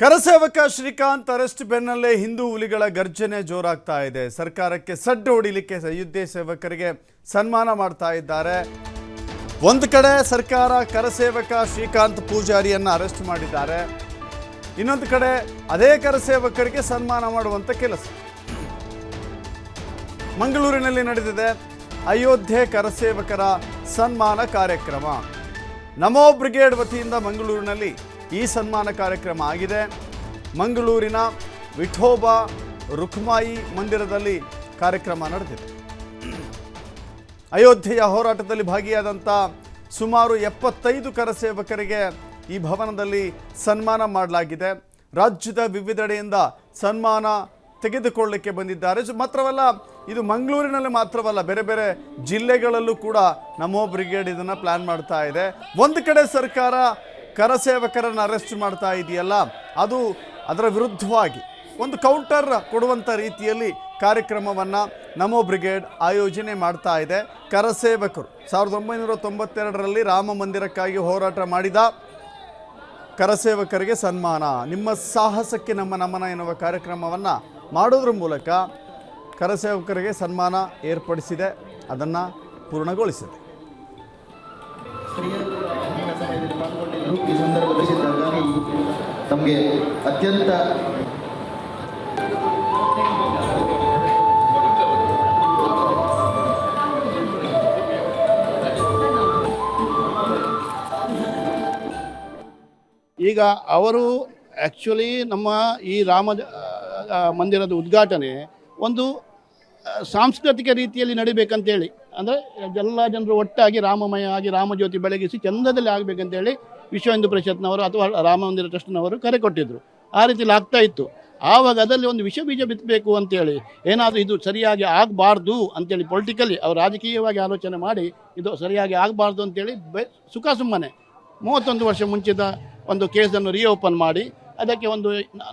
Kar sevak Srikanth arrest ಬೆನ್ನಲ್ಲೇ ಹಿಂದೂ ಹುಲಿಗಳ ಗರ್ಜನೆ ಜೋರಾಗ್ತಾ ಇದೆ. ಸರ್ಕಾರಕ್ಕೆ ಸಡ್ಡು ಹೊಡಿಲಿಕ್ಕೆ ಅಯೋಧ್ಯೆ ಸೇವಕರಿಗೆ ಸನ್ಮಾನ ಮಾಡ್ತಾ ಇದ್ದಾರೆ. ಒಂದು ಕಡೆ ಸರ್ಕಾರ ಕರಸೇವಕ ಶ್ರೀಕಾಂತ್ ಪೂಜಾರಿಯನ್ನ ಅರೆಸ್ಟ್ ಮಾಡಿದ್ದಾರೆ, ಇನ್ನೊಂದು ಕಡೆ ಅದೇ ಕರಸೇವಕರಿಗೆ ಸನ್ಮಾನ ಮಾಡುವಂತ ಕೆಲಸ ಮಂಗಳೂರಿನಲ್ಲಿ ನಡೆದಿದೆ. ಅಯೋಧ್ಯೆ ಕರಸೇವಕರ ಸನ್ಮಾನ ಕಾರ್ಯಕ್ರಮ ನಮೋ ಬ್ರಿಗೇಡ್ ವತಿಯಿಂದ ಮಂಗಳೂರಿನಲ್ಲಿ ಈ ಸನ್ಮಾನ ಕಾರ್ಯಕ್ರಮ ಆಗಿದೆ. ಮಂಗಳೂರಿನ ವಿಠೋಬಾ ರುಕ್ಮಾಯಿ ಮಂದಿರದಲ್ಲಿ ಕಾರ್ಯಕ್ರಮ ನಡೆದಿದೆ. ಅಯೋಧ್ಯೆಯ ಹೋರಾಟದಲ್ಲಿ ಭಾಗಿಯಾದಂಥ ಸುಮಾರು 75 ಕರಸೇವಕರಿಗೆ ಈ ಭವನದಲ್ಲಿ ಸನ್ಮಾನ ಮಾಡಲಾಗಿದೆ. ರಾಜ್ಯದ ವಿವಿಧೆಡೆಯಿಂದ ಸನ್ಮಾನ ತೆಗೆದುಕೊಳ್ಳಲಿಕ್ಕೆ ಬಂದಿದ್ದಾರೆ. ಮಾತ್ರವಲ್ಲ, ಇದು ಮಂಗಳೂರಿನಲ್ಲಿ ಮಾತ್ರವಲ್ಲ, ಬೇರೆ ಬೇರೆ ಜಿಲ್ಲೆಗಳಲ್ಲೂ ಕೂಡ ನಮೋ ಬ್ರಿಗೇಡ್ ಇದನ್ನು ಪ್ಲ್ಯಾನ್ ಮಾಡ್ತಾ ಇದೆ. ಒಂದು ಕಡೆ ಸರ್ಕಾರ ಕರಸೇವಕರನ್ನು ಅರೆಸ್ಟ್ ಮಾಡ್ತಾ ಇದೆಯಲ್ಲ, ಅದರ ವಿರುದ್ಧವಾಗಿ ಒಂದು ಕೌಂಟರ್ ಕೊಡುವಂಥ ರೀತಿಯಲ್ಲಿ ಕಾರ್ಯಕ್ರಮವನ್ನು ನಮೋ ಬ್ರಿಗೇಡ್ ಆಯೋಜನೆ ಮಾಡ್ತಾ ಇದೆ. ಕರಸೇವಕರು 1992ರಲ್ಲಿ ರಾಮ ಮಂದಿರಕ್ಕಾಗಿ ಹೋರಾಟ ಮಾಡಿದ ಕರಸೇವಕರಿಗೆ ಸನ್ಮಾನ, ನಿಮ್ಮ ಸಾಹಸಕ್ಕೆ ನಮ್ಮ ನಮನ ಎನ್ನುವ ಕಾರ್ಯಕ್ರಮವನ್ನು ಮಾಡೋದ್ರ ಮೂಲಕ ಕರಸೇವಕರಿಗೆ ಸನ್ಮಾನ ಏರ್ಪಡಿಸಿದೆ, ಅದನ್ನು ಪೂರ್ಣಗೊಳಿಸಿದೆ. ಈ ಸಂದರ್ಭದಲ್ಲಿ ತಮಗೆ ಅತ್ಯಂತ ಈಗ ಅವರು ಆ್ಯಕ್ಚುಲಿ ನಮ್ಮ ಈ ರಾಮ ಮಂದಿರದ ಉದ್ಘಾಟನೆ ಒಂದು ಸಾಂಸ್ಕೃತಿಕ ರೀತಿಯಲ್ಲಿ ನಡಿಬೇಕಂತೇಳಿ, ಅಂದರೆ ಎಲ್ಲ ಜನರು ಒಟ್ಟಾಗಿ ರಾಮಮಯ ಆಗಿ ರಾಮಜ್ಯೋತಿ ಬೆಳಗಿಸಿ ಚಂದದಲ್ಲಿ ಆಗಬೇಕಂತೇಳಿ ವಿಶ್ವ ಹಿಂದೂ ಪರಿಷತ್ನವರು ಅಥವಾ ರಾಮ ಮಂದಿರ ಟ್ರಸ್ಟ್ನವರು ಕರೆ ಕೊಟ್ಟಿದ್ದರು. ಆ ರೀತಿಯಲ್ಲಿ ಆಗ್ತಾ ಇತ್ತು. ಆವಾಗ ಅದರಲ್ಲಿ ಒಂದು ವಿಷ ಬೀಜ ಬಿತ್ತಬೇಕು ಅಂತೇಳಿ, ಏನಾದರೂ ಇದು ಸರಿಯಾಗಿ ಆಗಬಾರ್ದು ಅಂತೇಳಿ ಪೊಲಿಟಿಕಲಿ ಅವರು ರಾಜಕೀಯವಾಗಿ ಆಲೋಚನೆ ಮಾಡಿ ಇದು ಸರಿಯಾಗಿ ಆಗಬಾರ್ದು ಅಂತೇಳಿ ಸುಖ ಸುಮ್ಮನೆ 31 ವರ್ಷ ಮುಂಚಿತ ಒಂದು ಕೇಸನ್ನು ರೀಓಪನ್ ಮಾಡಿ ಅದಕ್ಕೆ ಒಂದು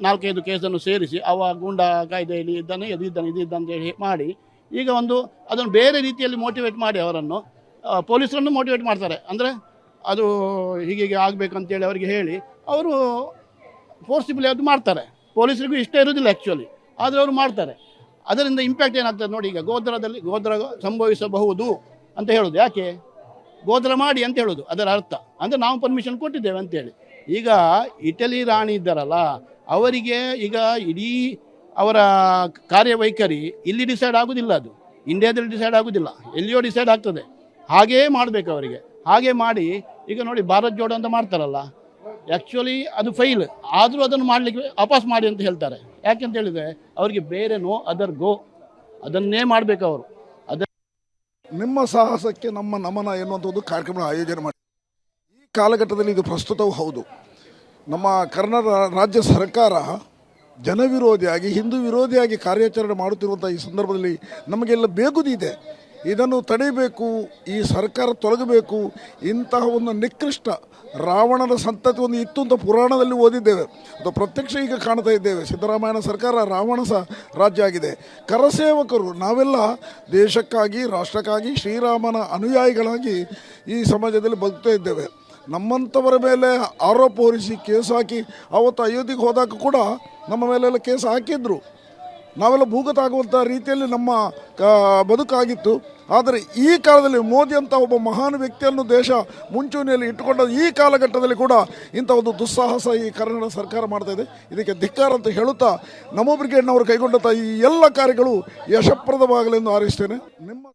4-5 ಕೇಸನ್ನು ಸೇರಿಸಿ ಅವ ಗೂಂಡಾ ಕಾಯ್ದೆಯಲ್ಲಿ ಇದ್ದಾನೆ ಇದು ಅಂತ ಹೇಳಿ ಮಾಡಿ ಈಗ ಒಂದು ಅದನ್ನು ಬೇರೆ ರೀತಿಯಲ್ಲಿ ಮೋಟಿವೇಟ್ ಮಾಡಿ ಅವರನ್ನು ಪೊಲೀಸರನ್ನು ಮೋಟಿವೇಟ್ ಮಾಡ್ತಾರೆ. ಅಂದರೆ ಅದು ಹೀಗೆ ಆಗಬೇಕಂತೇಳಿ ಅವರಿಗೆ ಹೇಳಿ ಅವರು ಫೋರ್ಸಿಬಲಿ ಅದು ಮಾಡ್ತಾರೆ. ಪೊಲೀಸರಿಗೂ ಇಷ್ಟ ಇರೋದಿಲ್ಲ ಆ್ಯಕ್ಚುಲಿ, ಆದರೆ ಅವರು ಮಾಡ್ತಾರೆ. ಅದರಿಂದ ಇಂಪ್ಯಾಕ್ಟ್ ಏನಾಗ್ತದೆ ನೋಡಿ. ಈಗ ಗೋದ್ರ ಸಂಭವಿಸಬಹುದು ಅಂತ ಹೇಳೋದು ಯಾಕೆ? ಗೋದ್ರ ಮಾಡಿ ಅಂತ ಹೇಳೋದು ಅದರ ಅರ್ಥ. ಅಂದರೆ ನಾವು ಪರ್ಮಿಷನ್ ಕೊಟ್ಟಿದ್ದೇವೆ ಅಂತೇಳಿ. ಈಗ ಇಟಲಿ ರಾಣಿ ಇದ್ದಾರಲ್ಲ, ಅವರಿಗೆ ಈಗ ಇಡೀ ಅವರ ಕಾರ್ಯವೈಖರಿ ಇಲ್ಲಿ ಡಿಸೈಡ್ ಆಗೋದಿಲ್ಲ, ಅದು ಇಂಡಿಯಾದಲ್ಲಿ ಡಿಸೈಡ್ ಆಗೋದಿಲ್ಲ, ಎಲ್ಲಿಯೋ ಡಿಸೈಡ್ ಆಗ್ತದೆ. ಹಾಗೇ ಮಾಡಬೇಕು ಅವರಿಗೆ. ಹಾಗೆ ಮಾಡಿ ಈಗ ನೋಡಿ ಭಾರತ್ ಜೋಡೋ ಅಂತ ಮಾಡ್ತಾರಲ್ಲ, ಆ್ಯಕ್ಚುಲಿ ಅದು ಫೈಲ್ ಆದರೂ ಅದನ್ನು ಮಾಡಲಿಕ್ಕೆ ವಾಪಸ್ ಮಾಡಿ ಅಂತ ಹೇಳ್ತಾರೆ. ಯಾಕೆಂತ ಹೇಳಿದರೆ ಅವರಿಗೆ ಬೇರೆ ನೋ ಅದರ್ ಗೋ, ಅದನ್ನೇ ಮಾಡಬೇಕು ಅವರು. ನಿಮ್ಮ ಸಾಹಸಕ್ಕೆ ನಮ್ಮ ನಮನ ಎನ್ನುವಂಥ ಒಂದು ಕಾರ್ಯಕ್ರಮ ಆಯೋಜನೆ ಮಾಡಿ ಈ ಕಾಲಘಟ್ಟದಲ್ಲಿ ಇದು ಪ್ರಸ್ತುತವೂ ಹೌದು. ನಮ್ಮ ಕರ್ನಾಟಕ ರಾಜ್ಯ ಸರ್ಕಾರ ಜನವಿರೋಧಿಯಾಗಿ ಹಿಂದೂ ವಿರೋಧಿಯಾಗಿ ಕಾರ್ಯಾಚರಣೆ ಮಾಡುತ್ತಿರುವಂಥ ಈ ಸಂದರ್ಭದಲ್ಲಿ ನಮಗೆಲ್ಲ ಬೇಗುದಿದೆ. ಇದನ್ನು ತಡೆಯಬೇಕು, ಈ ಸರ್ಕಾರ ತೊಲಗಬೇಕು. ಇಂತಹ ಒಂದು ನಿಕೃಷ್ಟ ರಾವಣನ ಸಂತತಿ ಒಂದು ಇತ್ತು ಅಂತ ಪುರಾಣದಲ್ಲಿ ಓದಿದ್ದೇವೆ, ಅದು ಪ್ರತ್ಯಕ್ಷ ಈಗ ಕಾಣ್ತಾ ಇದ್ದೇವೆ. ಸಿದ್ದರಾಮಯ್ಯನ ಸರ್ಕಾರ ರಾವಣ ರಾಜ್ಯ ಆಗಿದೆ. ಕರಸೇವಕರು ನಾವೆಲ್ಲ ದೇಶಕ್ಕಾಗಿ ರಾಷ್ಟ್ರಕ್ಕಾಗಿ ಶ್ರೀರಾಮನ ಅನುಯಾಯಿಗಳಾಗಿ ಈ ಸಮಾಜದಲ್ಲಿ ಬದುಕ್ತಾ ಇದ್ದೇವೆ. ನಮ್ಮಂಥವರ ಮೇಲೆ ಆರೋಪ ಹೊರಿಸಿ ಕೇಸ್ ಹಾಕಿ ಅವತ್ತು ಅಯೋಧ್ಯೆಗೆ ಹೋದಾಗ ಕೂಡ ನಮ್ಮ ಮೇಲೆಲ್ಲ ಕೇಸ್ ಹಾಕಿದ್ರು. ನಾವೆಲ್ಲ ಭೂಗತಾಗುವಂಥ ರೀತಿಯಲ್ಲಿ ನಮ್ಮ ಬದುಕಾಗಿತ್ತು. ಆದರೆ ಈ ಕಾಲದಲ್ಲಿ ಮೋದಿ ಅಂತ ಒಬ್ಬ ಮಹಾನ್ ವ್ಯಕ್ತಿಯನ್ನು ದೇಶ ಮುಂಚೂಣಿಯಲ್ಲಿ ಇಟ್ಟುಕೊಂಡ ಈ ಕಾಲಘಟ್ಟದಲ್ಲಿ ಕೂಡ ಇಂಥ ಒಂದು ದುಸ್ಸಾಹಸ ಈ ಕರ್ನಾಟಕ ಸರ್ಕಾರ ಮಾಡ್ತಾ ಇದೆ. ಇದಕ್ಕೆ ಧಿಕ್ಕಾರ ಅಂತ ಹೇಳುತ್ತಾ ನಮೋ ಬ್ರಿಗೇಡ್ನವರು ಕೈಗೊಂಡಂಥ ಈ ಎಲ್ಲ ಕಾರ್ಯಗಳು ಯಶಪ್ರದವಾಗಲೆಂದು ಹಾರೈಸ್ತೇನೆ. ನಿಮ್ಮ